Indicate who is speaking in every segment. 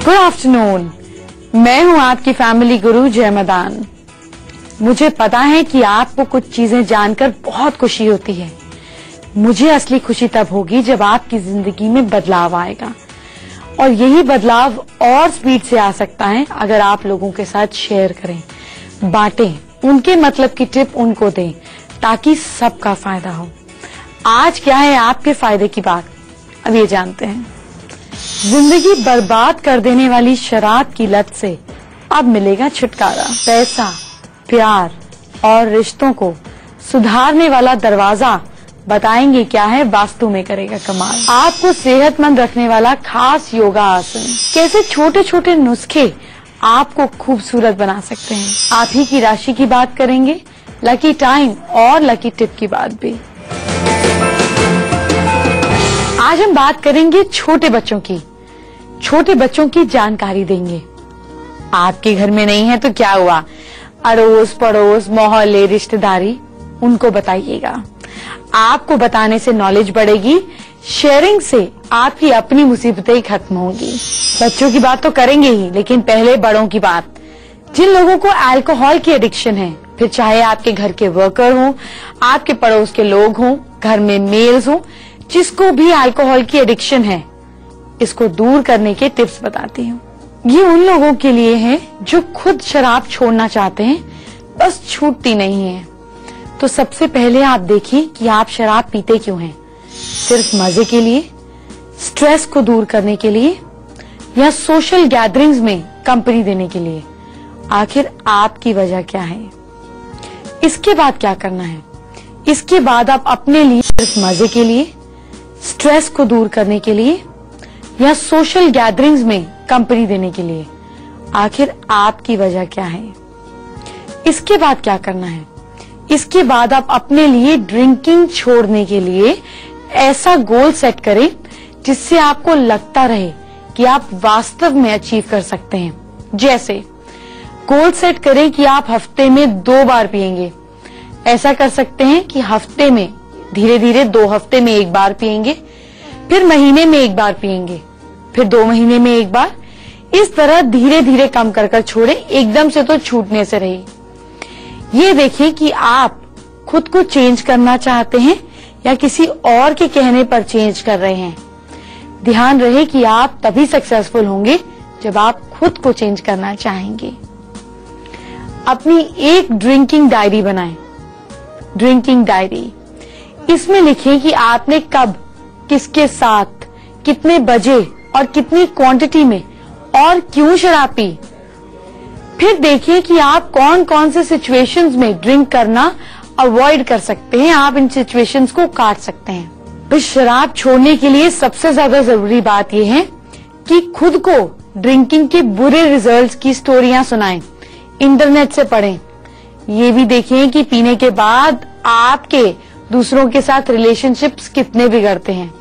Speaker 1: Good afternoon, मैं हूं आपकी फैमिली गुरु जय मदान। मुझे पता है कि आपको कुछ चीजें जानकर बहुत खुशी होती है। मुझे असली खुशी तब होगी जब आपकी जिंदगी में बदलाव आएगा, और यही बदलाव और स्पीड से आ सकता है अगर आप लोगों के साथ शेयर करें, बांटें, उनके मतलब की टिप उनको दें, ताकि सबका फायदा हो। आज क्या है आपके फायदे की बात, अब ये जानते हैं। जिंदगी बर्बाद कर देने वाली शराब की लत से अब मिलेगा छुटकारा। पैसा, प्यार और रिश्तों को सुधारने वाला दरवाजा बताएंगे क्या है, वास्तु में करेगा कमाल। आपको सेहतमंद रखने वाला खास योगा आसन, कैसे छोटे छोटे नुस्खे आपको खूबसूरत बना सकते हैं। आप ही की राशि की बात करेंगे, लकी टाइम और लकी टिप की बात भी। आज हम बात करेंगे छोटे बच्चों की जानकारी देंगे। आपके घर में नहीं है तो क्या हुआ, अड़ोस पड़ोस मोहल्ले रिश्तेदारी उनको बताइएगा। आपको बताने से नॉलेज बढ़ेगी, शेयरिंग से आपकी अपनी मुसीबतें खत्म होंगी। बच्चों की बात तो करेंगे ही, लेकिन पहले बड़ों की बात। जिन लोगों को अल्कोहल की एडिक्शन है, फिर चाहे आपके घर के वर्कर हों, आपके पड़ोस के लोग हों, घर में मेल्स हों, जिसको भी अल्कोहल की एडिक्शन है, इसको दूर करने के टिप्स बताती हूँ। ये उन लोगों के लिए है जो खुद शराब छोड़ना चाहते हैं, बस छूटती नहीं है। तो सबसे पहले आप देखिए कि आप शराब पीते क्यों हैं। सिर्फ मजे के लिए, स्ट्रेस को दूर करने के लिए, या सोशल गैदरिंग्स में कंपनी देने के लिए? आखिर आपकी वजह क्या है? इसके बाद क्या करना है? इसके बाद आप अपने लिए सिर्फ मजे के लिए, स्ट्रेस को दूर करने के लिए, या सोशल गैदरिंग्स में कंपनी देने के लिए? आखिर आपकी वजह क्या है? इसके बाद क्या करना है? इसके बाद आप अपने लिए ड्रिंकिंग छोड़ने के लिए ऐसा गोल सेट करें जिससे आपको लगता रहे कि आप वास्तव में अचीव कर सकते हैं। जैसे गोल सेट करें कि आप हफ्ते में 2 बार पिएंगे। ऐसा कर सकते हैं कि हफ्ते में धीरे धीरे 2 हफ्ते में 1 बार पिएंगे, फिर महीने में 1 बार पिएंगे, फिर 2 महीने में 1 बार। इस तरह धीरे धीरे कम कर छोड़े, एकदम से तो छूटने से रही। ये देखिए कि आप खुद को चेंज करना चाहते हैं या किसी और के कहने पर चेंज कर रहे हैं। ध्यान रहे कि आप तभी सक्सेसफुल होंगे जब आप खुद को चेंज करना चाहेंगे। अपनी एक ड्रिंकिंग डायरी बनाएं। ड्रिंकिंग डायरी, इसमें लिखें कि आपने कब, किसके साथ, कितने बजे और कितनी क्वांटिटी में और क्यों शराब पी। फिर देखिए कि आप कौन कौन से सिचुएशंस में ड्रिंक करना अवॉइड कर सकते हैं। आप इन सिचुएशंस को काट सकते हैं। तो शराब छोड़ने के लिए सबसे ज्यादा जरूरी बात यह है कि खुद को ड्रिंकिंग के बुरे रिजल्ट्स की स्टोरियां सुनाएं, इंटरनेट से पढ़ें। ये भी देखें कि पीने के बाद आपके दूसरों के साथ रिलेशनशिप्स कितने बिगड़ते हैं।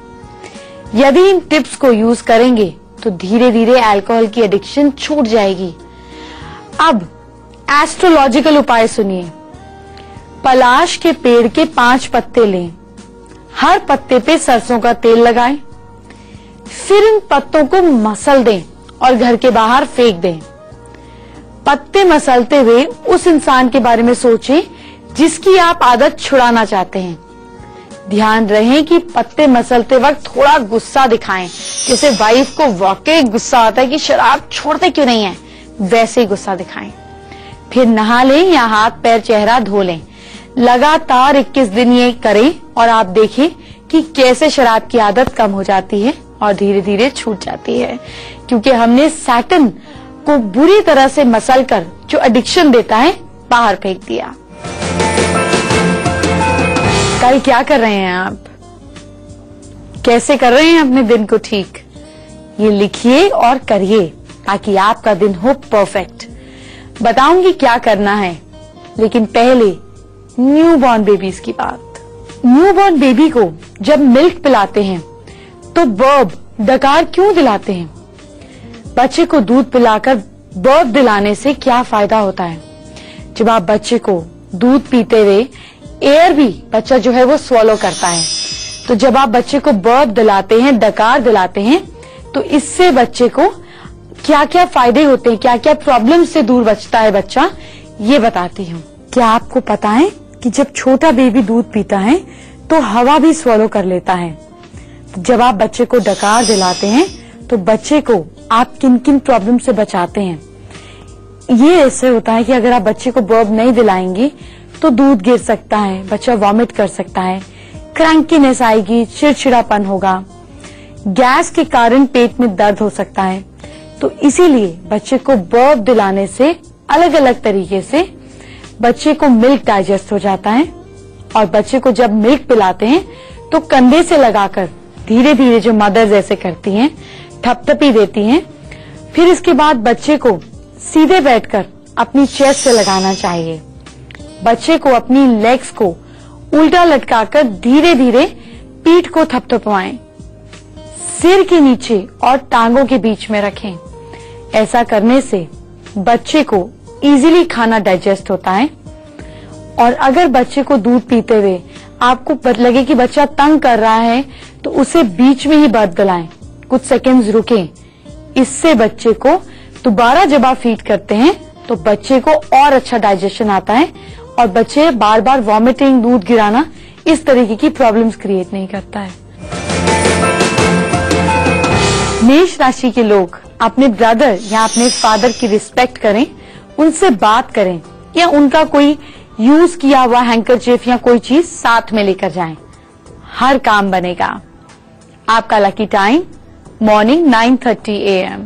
Speaker 1: यदि इन टिप्स को यूज करेंगे तो धीरे धीरे अल्कोहल की एडिक्शन छूट जाएगी। अब एस्ट्रोलॉजिकल उपाय सुनिए। पलाश के पेड़ के 5 पत्ते लें, हर पत्ते पे सरसों का तेल लगाएं, फिर इन पत्तों को मसल दें और घर के बाहर फेंक दें। पत्ते मसलते हुए उस इंसान के बारे में सोचें जिसकी आप आदत छुड़ाना चाहते हैं। ध्यान रहे कि पत्ते मसलते वक्त थोड़ा गुस्सा दिखाएं, जैसे वाइफ को वाकई गुस्सा आता है कि शराब छोड़ते क्यों नहीं है, वैसे ही गुस्सा दिखाएं। फिर नहा लें या हाथ पैर चेहरा धो लें। लगातार 21 दिन ये करें और आप देखें कि कैसे शराब की आदत कम हो जाती है और धीरे धीरे छूट जाती है, क्योंकि हमने सैटर्न को बुरी तरह से मसलकर जो एडिक्शन देता है बाहर फेंक दिया। कल क्या कर रहे हैं आप? कैसे कर रहे हैं अपने दिन को ठीक? ये लिखिए और करिए ताकि आपका दिन हो परफेक्ट। बताऊंगी क्या करना है, लेकिन पहले न्यूबॉर्न बेबीज की बात। न्यूबॉर्न बेबी को जब मिल्क पिलाते हैं तो बर्ब, डकार क्यों दिलाते हैं? बच्चे को दूध पिलाकर बर्ब दिलाने से क्या फायदा होता है? जब आप बच्चे को दूध पीते हुए एयर भी बच्चा जो है वो स्वॉलो करता है, तो जब आप बच्चे को बर्ब दिलाते हैं, डकार दिलाते हैं, तो इससे बच्चे को क्या क्या फायदे होते हैं, क्या क्या प्रॉब्लम से दूर बचता है बच्चा, ये बताती हूँ। क्या आपको पता है कि जब छोटा बेबी दूध पीता है तो हवा भी स्वॉलो कर लेता है। जब आप बच्चे को डकार दिलाते हैं तो बच्चे को आप किन किन प्रॉब्लम से बचाते हैं। ये ऐसे होता है कि अगर आप बच्चे को बर्ब नहीं दिलाएंगे तो दूध गिर सकता है, बच्चा वॉमिट कर सकता है, क्रैंकीनेस आएगी, चिड़चिड़ापन होगा, गैस के कारण पेट में दर्द हो सकता है। तो इसीलिए बच्चे को बर्ब दिलाने से अलग अलग तरीके से बच्चे को मिल्क डाइजेस्ट हो जाता है। और बच्चे को जब मिल्क पिलाते हैं तो कंधे से लगाकर धीरे धीरे, जो मदर जैसे करती हैं, थपथपी देती हैं। फिर इसके बाद बच्चे को सीधे बैठकर अपनी चेस्ट से लगाना चाहिए। बच्चे को अपनी लेग्स को उल्टा लटकाकर धीरे धीरे पीठ को थपथपवाएं, सिर के नीचे और टांगों के बीच में रखें। ऐसा करने से बच्चे को इजीली खाना डाइजेस्ट होता है। और अगर बच्चे को दूध पीते हुए आपको लगे कि बच्चा तंग कर रहा है तो उसे बीच में ही बर्ब दिलाएं, कुछ सेकंड्स रुकें। इससे बच्चे को दोबारा जब आप फीड करते हैं तो बच्चे को और अच्छा डाइजेशन आता है और बच्चे बार बार वॉमिटिंग, दूध गिराना, इस तरीके की प्रॉब्लम्स क्रिएट नहीं करता है। मेष राशि के लोग अपने ब्रदर या अपने फादर की रिस्पेक्ट करें, उनसे बात करें या उनका कोई यूज किया हुआ हैंकरचीफ या कोई चीज साथ में लेकर जाएं, हर काम बनेगा। आपका लकी टाइम मॉर्निंग 9:30 AM।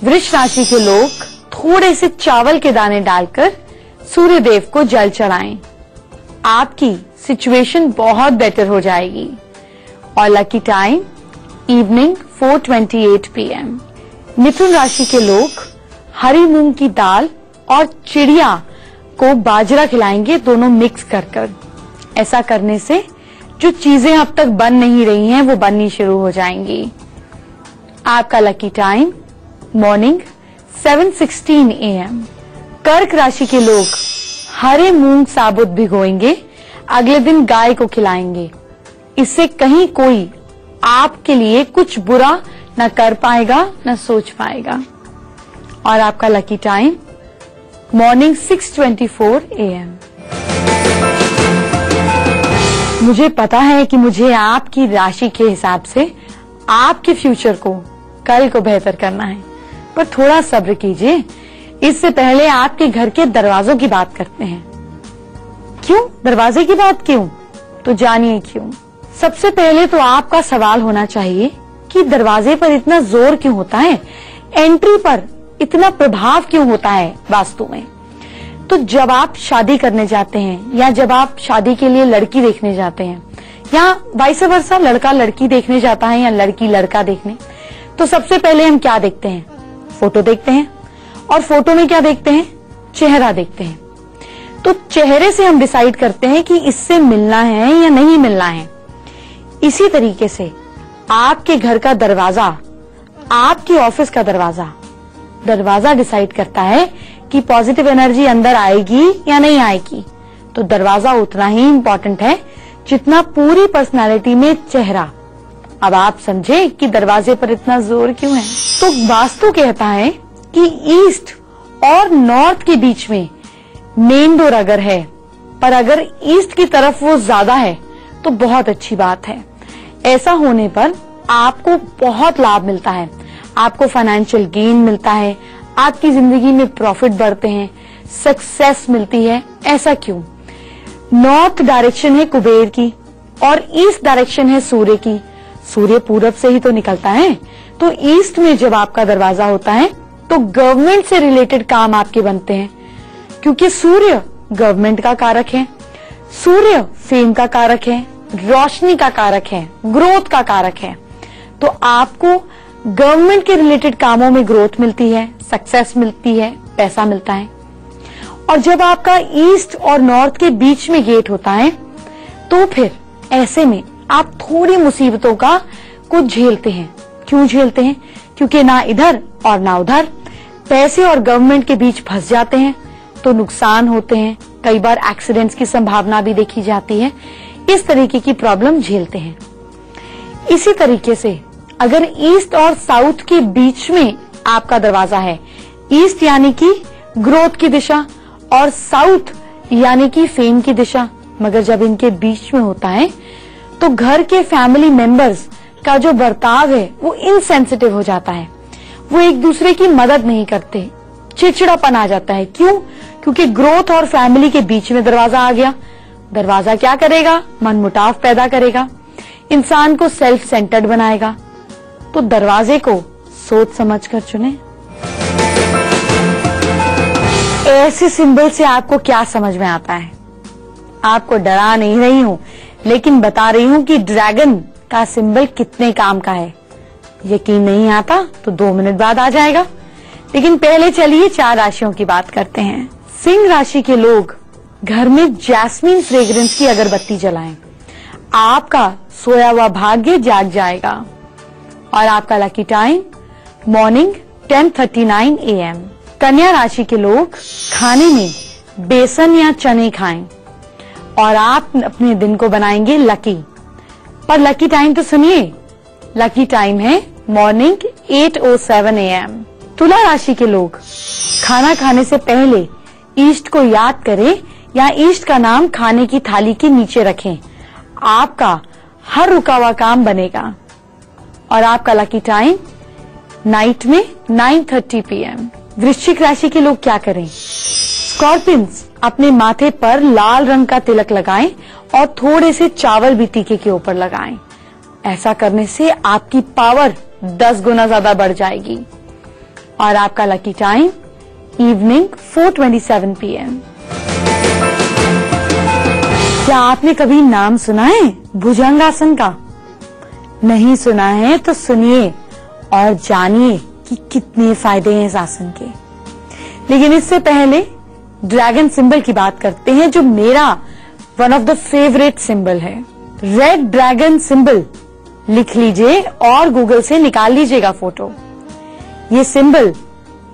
Speaker 1: वृष राशि के लोग थोड़े से चावल के दाने डालकर सूर्य देव को जल चढ़ाएं, आपकी सिचुएशन बहुत बेटर हो जाएगी। और लकी टाइम इवनिंग 4:28 PM। मिथुन राशि के लोग हरी मूंग की दाल और चिड़िया को बाजरा खिलाएंगे, दोनों मिक्स कर। ऐसा करने से जो चीजें अब तक बन नहीं रही हैं वो बननी शुरू हो जाएंगी। आपका लकी टाइम मॉर्निंग 7:16 AM। कर्क राशि के लोग हरे मूंग साबुत भिगोएंगे, अगले दिन गाय को खिलाएंगे। इससे कहीं कोई आपके लिए कुछ बुरा न कर पाएगा न सोच पाएगा। और आपका लकी टाइम मॉर्निंग 6:24 AM। मुझे पता है कि मुझे आपकी राशि के हिसाब से आपके फ्यूचर को, कल को बेहतर करना है, पर थोड़ा सब्र कीजिए। इससे पहले आपके घर के दरवाजों की बात करते हैं। क्यों दरवाजे की बात क्यों? तो जानिए क्यों। सबसे पहले तो आपका सवाल होना चाहिए कि दरवाजे पर इतना जोर क्यों होता है, एंट्री पर इतना प्रभाव क्यों होता है वास्तु में। तो जब आप शादी करने जाते हैं या जब आप शादी के लिए लड़की देखने जाते हैं या वाइस वर्सा, लड़का लड़की देखने जाता है या लड़की लड़का देखने, तो सबसे पहले हम क्या देखते हैं? फोटो देखते हैं। और फोटो में क्या देखते हैं? चेहरा देखते हैं। तो चेहरे से हम डिसाइड करते हैं कि इससे मिलना है या नहीं मिलना है। इसी तरीके से आपके घर का दरवाजा, आपकी ऑफिस का दरवाजा डिसाइड करता है कि पॉजिटिव एनर्जी अंदर आएगी या नहीं आएगी। तो दरवाजा उतना ही इम्पोर्टेंट है जितना पूरी पर्सनालिटी में चेहरा। अब आप समझे कि दरवाजे पर इतना जोर क्यों है। तो वास्तु कहता है कि ईस्ट और नॉर्थ के बीच में मेन डोर अगर है, पर अगर ईस्ट की तरफ वो ज्यादा है तो बहुत अच्छी बात है। ऐसा होने पर आपको बहुत लाभ मिलता है, आपको फाइनेंशियल गेन मिलता है, आपकी जिंदगी में प्रॉफिट बढ़ते हैं, सक्सेस मिलती है। ऐसा क्यों? नॉर्थ डायरेक्शन है कुबेर की और ईस्ट डायरेक्शन है सूर्य की। सूर्य पूरब से ही तो निकलता है। तो ईस्ट में जब आपका दरवाजा होता है तो गवर्नमेंट से रिलेटेड काम आपके बनते हैं, क्योंकि सूर्य गवर्नमेंट का कारक है, सूर्य फेम का कारक है, रोशनी का कारक है, ग्रोथ का कारक है। तो आपको गवर्नमेंट के रिलेटेड कामों में ग्रोथ मिलती है, सक्सेस मिलती है, पैसा मिलता है। और जब आपका ईस्ट और नॉर्थ के बीच में गेट होता है तो फिर ऐसे में आप थोड़ी मुसीबतों को झेलते हैं। क्यों झेलते हैं? क्योंकि ना इधर और ना उधर, पैसे और गवर्नमेंट के बीच फंस जाते हैं तो नुकसान होते हैं। कई बार एक्सीडेंट्स की संभावना भी देखी जाती है। इस तरीके की प्रॉब्लम झेलते हैं। इसी तरीके से अगर ईस्ट और साउथ के बीच में आपका दरवाजा है। ईस्ट यानी कि ग्रोथ की दिशा और साउथ यानी कि फेम की दिशा। मगर जब इनके बीच में होता है तो घर के फैमिली मेंबर्स का जो बर्ताव है वो इनसेंसिटिव हो जाता है। वो एक दूसरे की मदद नहीं करते, चिड़चिड़ापन आ जाता है। क्यों? क्योंकि ग्रोथ और फैमिली के बीच में दरवाजा आ गया। दरवाजा क्या करेगा? मनमुटाव पैदा करेगा, इंसान को सेल्फ सेंटर्ड बनाएगा। तो दरवाजे को सोच समझ कर चुने। ऐसे सिंबल से आपको क्या समझ में आता है? आपको डरा नहीं रही हूं, लेकिन बता रही हूं कि ड्रैगन का सिंबल कितने काम का है। यकीन नहीं आता तो 2 मिनट बाद आ जाएगा। लेकिन पहले चलिए 4 राशियों की बात करते हैं। सिंह राशि के लोग घर में जैस्मीन फ्रेग्रेंस की अगरबत्ती जलाएं। आपका सोया हुआ भाग्य जाग जाएगा। और आपका लकी टाइम मॉर्निंग 10:39 AM। कन्या राशि के लोग खाने में बेसन या चने खाएं और आप अपने दिन को बनाएंगे लकी। पर लकी टाइम तो सुनिए, लकी टाइम है मॉर्निंग 8:07 AM। तुला राशि के लोग खाना खाने से पहले ईष्ट को याद करें या ईष्ट का नाम खाने की थाली के नीचे रखें। आपका हर रुका हुआ काम बनेगा। और आपका लकी टाइम नाइट में 9:30 PM। वृश्चिक राशि के लोग क्या करें? स्कॉर्पियंस अपने माथे पर लाल रंग का तिलक लगाएं और थोड़े से चावल भी टीके के ऊपर लगाएं। ऐसा करने से आपकी पावर 10 गुना ज्यादा बढ़ जाएगी। और आपका लकी टाइम इवनिंग 4:27 PM। क्या आपने कभी नाम सुना है भुजंगासन का? नहीं सुना है तो सुनिए और जानिए कि कितने फायदे हैं इस आसन के। लेकिन इससे पहले ड्रैगन सिंबल की बात करते हैं, जो मेरा one of the favourite symbol है। रेड ड्रैगन सिंबल लिख लीजिए और गूगल से निकाल लीजिएगा फोटो। ये सिंबल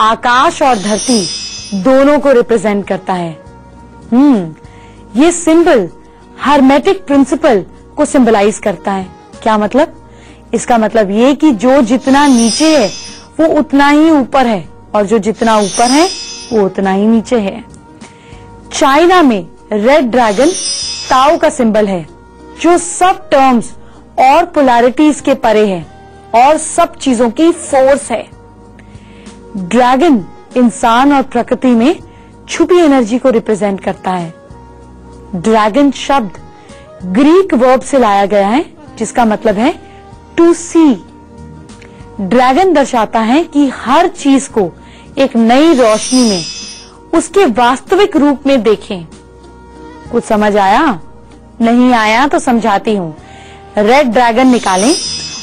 Speaker 1: आकाश और धरती दोनों को रिप्रेजेंट करता है। ये सिंबल हर्मेटिक प्रिंसिपल को सिंबलाइज करता है। क्या मतलब? इसका मतलब ये कि जो जितना नीचे है वो उतना ही ऊपर है और जो जितना ऊपर है वो उतना ही नीचे है। चाइना में रेड ड्रैगन ताओ का सिंबल है, जो सब टर्म्स और पोलैरिटीज के परे है और सब चीजों की फोर्स है। ड्रैगन इंसान और प्रकृति में छुपी एनर्जी को रिप्रेजेंट करता है। ड्रैगन शब्द ग्रीक वर्ब से लाया गया है, जिसका मतलब है टू सी। ड्रैगन दर्शाता है कि हर चीज को एक नई रोशनी में उसके वास्तविक रूप में देखें। कुछ समझ आया? नहीं आया तो समझाती हूँ। रेड ड्रैगन निकालें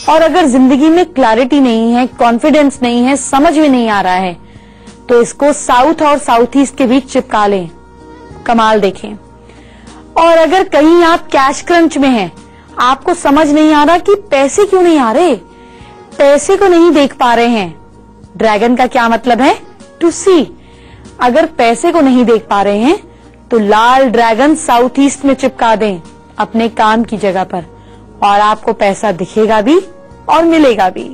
Speaker 1: और अगर जिंदगी में क्लैरिटी नहीं है, कॉन्फिडेंस नहीं है, समझ में नहीं आ रहा है, तो इसको साउथ और साउथ ईस्ट के बीच चिपका लें। कमाल देखें। और अगर कहीं आप कैश क्रंच में हैं, आपको समझ नहीं आ रहा कि पैसे क्यों नहीं आ रहे, पैसे को नहीं देख पा रहे हैं, ड्रैगन का क्या मतलब है? टू सी। अगर पैसे को नहीं देख पा रहे हैं तो लाल ड्रैगन साउथ ईस्ट में चिपका दें अपने काम की जगह पर, और आपको पैसा दिखेगा भी और मिलेगा भी।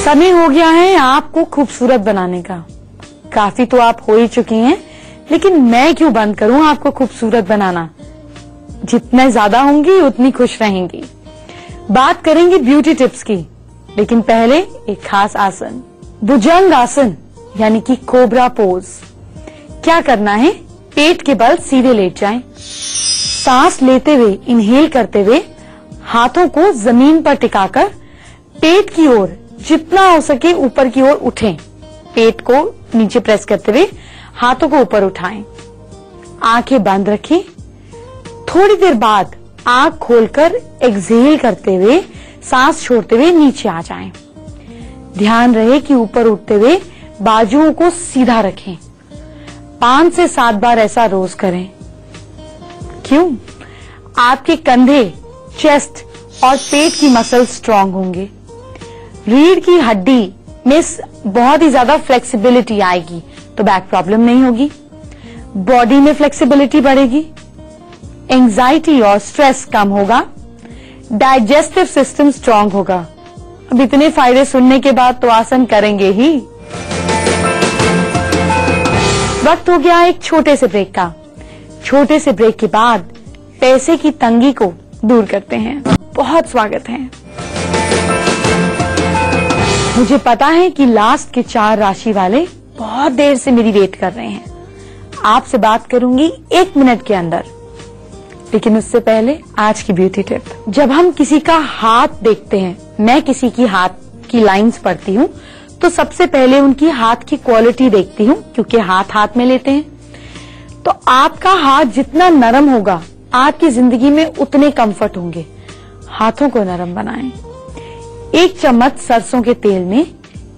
Speaker 1: समय हो गया है आपको खूबसूरत बनाने का। काफी तो आप हो ही चुकी हैं, लेकिन मैं क्यों बंद करूं आपको खूबसूरत बनाना। जितने ज्यादा होंगी उतनी खुश रहेंगी। बात करेंगे ब्यूटी टिप्स की, लेकिन पहले एक खास आसन, भुजंग आसन यानी कि कोबरा पोज। क्या करना है? पेट के बल सीधे लेट जाएं। सांस लेते हुए इनहेल करते हुए हाथों को जमीन पर टिकाकर पेट की ओर जितना हो सके ऊपर की ओर उठें। पेट को नीचे प्रेस करते हुए हाथों को ऊपर उठाएं। आंखें बंद रखें। थोड़ी देर बाद आंख खोलकर एक्सहेल करते हुए सांस छोड़ते हुए नीचे आ जाएं। ध्यान रहे कि ऊपर उठते हुए बाजुओं को सीधा रखें। 5 से 7 बार ऐसा रोज करें। क्यों? आपके कंधे, चेस्ट और पेट की मसल स्ट्रांग होंगे। रीढ़ की हड्डी में बहुत ही ज्यादा फ्लेक्सिबिलिटी आएगी तो बैक प्रॉब्लम नहीं होगी। बॉडी में फ्लेक्सिबिलिटी बढ़ेगी, एंजाइटी और स्ट्रेस कम होगा, डाइजेस्टिव सिस्टम स्ट्रांग होगा। अब इतने फायदे सुनने के बाद तो आसन करेंगे ही। वक्त हो गया एक छोटे से ब्रेक का। छोटे से ब्रेक के बाद पैसे की तंगी को दूर करते हैं। बहुत स्वागत है। मुझे पता है कि लास्ट के 4 राशि वाले बहुत देर से मेरी वेट कर रहे हैं। आपसे बात करूंगी 1 मिनट के अंदर, लेकिन उससे पहले आज की ब्यूटी टिप। जब हम किसी का हाथ देखते हैं, मैं किसी की हाथ की लाइंस पढ़ती हूँ, तो सबसे पहले उनकी हाथ की क्वालिटी देखती हूँ, क्योंकि हाथ हाथ में लेते हैं। तो आपका हाथ जितना नरम होगा, आपकी जिंदगी में उतने कंफर्ट होंगे। हाथों को नरम बनाएं। 1 चम्मच सरसों के तेल में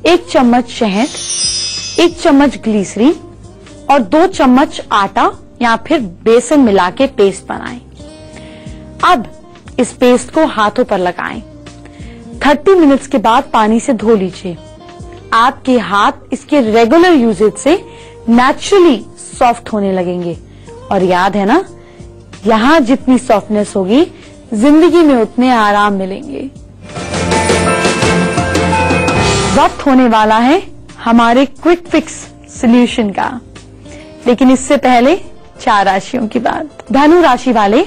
Speaker 1: 1 चम्मच शहद, 1 चम्मच ग्लिसरीन और 2 चम्मच आटा या फिर बेसन मिला के पेस्ट बनाएं। अब इस पेस्ट को हाथों पर लगाएं। 30 मिनट्स के बाद पानी से धो लीजिए। आपके हाथ इसके रेगुलर यूजेज से नेचुरली सॉफ्ट होने लगेंगे। और याद है ना, यहाँ जितनी सॉफ्टनेस होगी, जिंदगी में उतने आराम मिलेंगे। वक्त होने वाला है हमारे क्विक फिक्स सॉल्यूशन का, लेकिन इससे पहले 4 राशियों की बात। धनु राशि वाले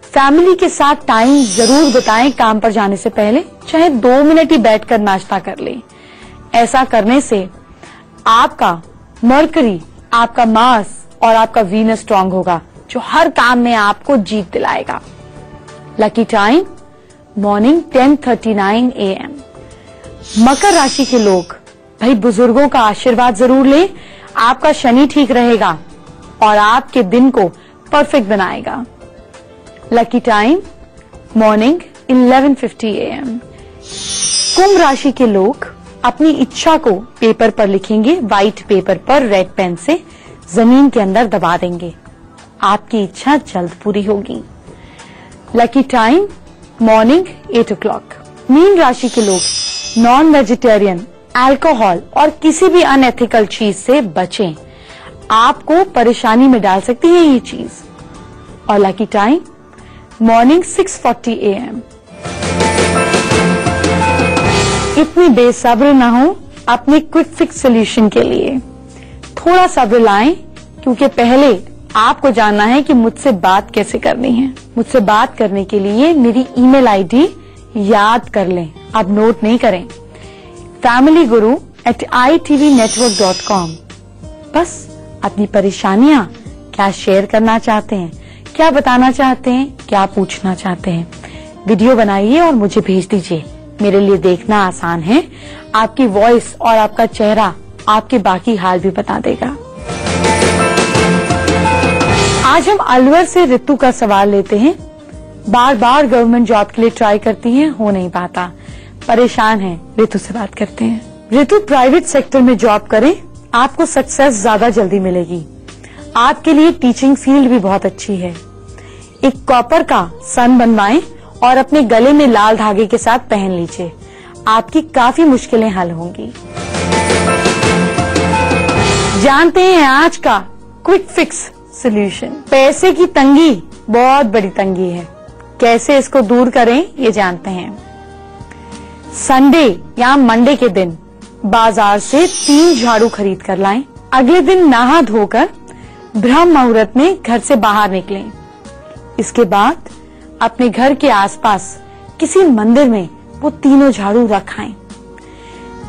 Speaker 1: फैमिली के साथ टाइम जरूर बिताएं। काम पर जाने से पहले चाहे 2 मिनट ही बैठकर नाश्ता कर लें। ऐसा करने से आपका मरकरी, आपका मार्स और आपका वीनस स्ट्रांग होगा, जो हर काम में आपको जीत दिलाएगा। Lucky time morning 10:39 AM। मकर राशि के लोग भाई बुजुर्गों का आशीर्वाद जरूर लें। आपका शनि ठीक रहेगा और आपके दिन को परफेक्ट बनाएगा। Lucky time morning 11:50 AM। कुंभ राशि के लोग अपनी इच्छा को पेपर पर लिखेंगे। व्हाइट पेपर पर रेड पेन से जमीन के अंदर दबा देंगे। आपकी इच्छा जल्द पूरी होगी। Lucky time morning 8 o'clock। Mean राशि के लोग नॉन वेजिटेरियन, अल्कोहल और किसी भी अनएथिकल चीज से बचें। आपको परेशानी में डाल सकती है ये चीज। और लकी टाइम मॉर्निंग 6:40 AM। इतनी बेसब्र ना हो अपने क्विक फिक्स सॉल्यूशन के लिए। थोड़ा सब्र लाएं, क्योंकि पहले आपको जानना है कि मुझसे बात कैसे करनी है। मुझसे बात करने के लिए मेरी ईमेल आईडी याद कर लें। अब नोट नहीं करें। familyguru@itvnetwork.com। बस अपनी परेशानियां क्या शेयर करना चाहते हैं, क्या बताना चाहते हैं, क्या पूछना चाहते हैं, वीडियो बनाइए और मुझे भेज दीजिए। मेरे लिए देखना आसान है। आपकी वॉइस और आपका चेहरा आपके बाकी हाल भी बता देगा। आज हम अलवर से ऋतु का सवाल लेते हैं। बार बार गवर्नमेंट जॉब के लिए ट्राई करती हैं, हो नहीं पाता, परेशान है। ऋतु से बात करते हैं। ऋतु, प्राइवेट सेक्टर में जॉब करें, आपको सक्सेस ज्यादा जल्दी मिलेगी। आपके लिए टीचिंग फील्ड भी बहुत अच्छी है। एक कॉपर का सन बनवाएं और अपने गले में लाल धागे के साथ पहन लीजिए। आपकी काफी मुश्किलें हल होंगी। जानते हैं आज का क्विक फिक्स सॉल्यूशन। पैसे की तंगी बहुत बड़ी तंगी है। कैसे इसको दूर करें ये जानते हैं। संडे या मंडे के दिन बाजार से 3 झाड़ू खरीद कर लाएं। अगले दिन नहा धोकर ब्रह्म मुहूर्त में घर से बाहर निकलें। इसके बाद अपने घर के आसपास किसी मंदिर में वो तीनों झाड़ू रखाएं।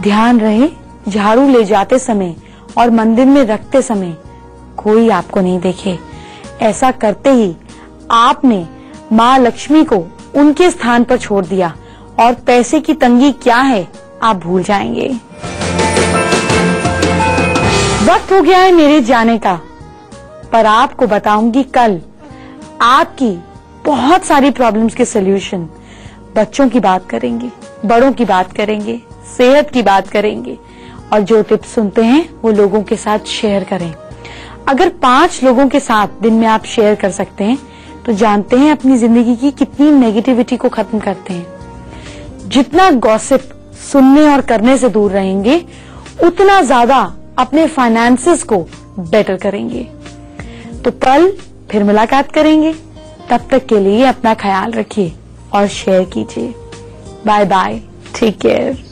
Speaker 1: ध्यान रहे, झाड़ू ले जाते समय और मंदिर में रखते समय कोई आपको नहीं देखे। ऐसा करते ही आपने माँ लक्ष्मी को उनके स्थान पर छोड़ दिया और पैसे की तंगी क्या है आप भूल जाएंगे। वक्त हो गया है मेरे जाने का, पर आपको बताऊंगी कल आपकी बहुत सारी प्रॉब्लम्स के सॉल्यूशन। बच्चों की बात करेंगे, बड़ों की बात करेंगे, सेहत की बात करेंगे और जो टिप्स सुनते हैं वो लोगों के साथ शेयर करें। अगर 5 लोगों के साथ दिन में आप शेयर कर सकते हैं तो जानते हैं अपनी जिंदगी की कितनी नेगेटिविटी को खत्म करते हैं। जितना गॉसिप सुनने और करने से दूर रहेंगे, उतना ज्यादा अपने फाइनेंसेस को बेटर करेंगे। तो कल फिर मुलाकात करेंगे। तब तक के लिए अपना ख्याल रखिए और शेयर कीजिए। Bye bye, take care.